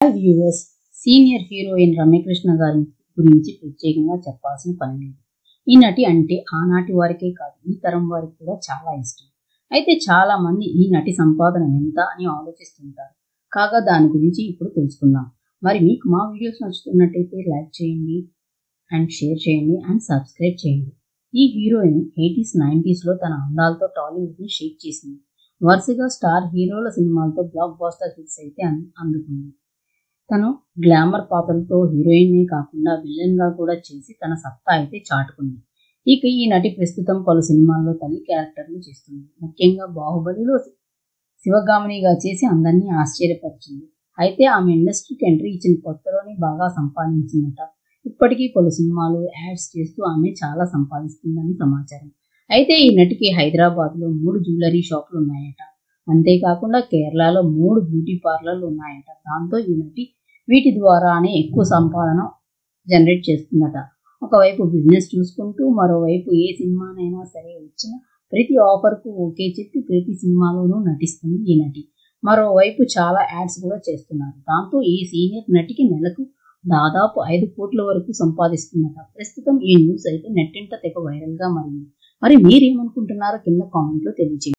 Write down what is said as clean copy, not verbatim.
Viewers, senior heroine Ramyakrishna గారి గురించి ప్రత్యేకంగా చెప్పాల్సిన పని లేదు. ఈ నటి అంటే ఆనాటి వారికే కాదు, ఈ తరం వారికి కూడా చాలా ఇష్టం. అయితే చాలా మంది ఈ నటి సంపాదన ఎంత అని ఆలోచిస్తుంటారు. కాగా దాని గురించి ఇప్పుడు తెలుసుకుందాం. మరి మీకు మా వీడియోస్ నచ్చుతున్నట్టయితే లైక్ చేయండి అండ్ షేర్ చేయండి అండ్ సబ్స్క్రైబ్ చేయండి. ఈ హీరోయిన్ 80s, 90s లో తన అందాలతో టాలీవుడ్ ని షేక్ చేసింది. వరుసగా స్టార్ హీరోల సినిమాలతో బ్లాక్ బాస్టర్ హిట్స్ అయితే అందుకుంది. తను గ్లామర్ పాత్రలతో హీరోయిన్నే కాకుండా విలన్ గా కూడా చేసి తన సత్తా అయితే చాటుకుంది. ఇక ఈ నటి ప్రస్తుతం పలు సినిమాల్లో తల్లి క్యారెక్టర్లు చేస్తుంది. ముఖ్యంగా బాహుబలిలో శివగామినిగా చేసి అందరినీ ఆశ్చర్యపరిచింది. అయితే ఆమె ఇండస్ట్రీకి ఎంట్రీ ఇచ్చిన కొత్తలోనే బాగా సంపాదించిందట. ఇప్పటికీ పలు సినిమాలు, యాడ్స్ చేస్తూ ఆమె చాలా సంపాదిస్తుందని సమాచారం. అయితే ఈ నటికి హైదరాబాద్ లో 3 జ్యువెలరీ షాపులు ఉన్నాయట. అంతేకాకుండా కేరళలో 3 బ్యూటీ పార్లర్లు ఉన్నాయట. దాంతో ఈ నటి వీటి ద్వారానే ఎక్కువ సంపాదన జనరేట్ చేస్తుందట. ఒకవైపు బిజినెస్ చూసుకుంటూ మరోవైపు ఏ సినిమానైనా సరే వచ్చిన ప్రతి ఆఫర్కు ఓకే చెప్పి ప్రతి సినిమాలోనూ నటిస్తుంది ఈ నటి. మరోవైపు చాలా యాడ్స్ కూడా చేస్తున్నారు. దాంతో ఈ సీనియర్ నటికి నెలకు దాదాపు 5 కోట్ల వరకు సంపాదిస్తుందట. ప్రస్తుతం ఈ న్యూస్ అయితే నెట్టింట తెగ వైరల్ గా మారింది. మరి మీరేమనుకుంటున్నారో కింద కామెంట్లో తెలియజేయండి.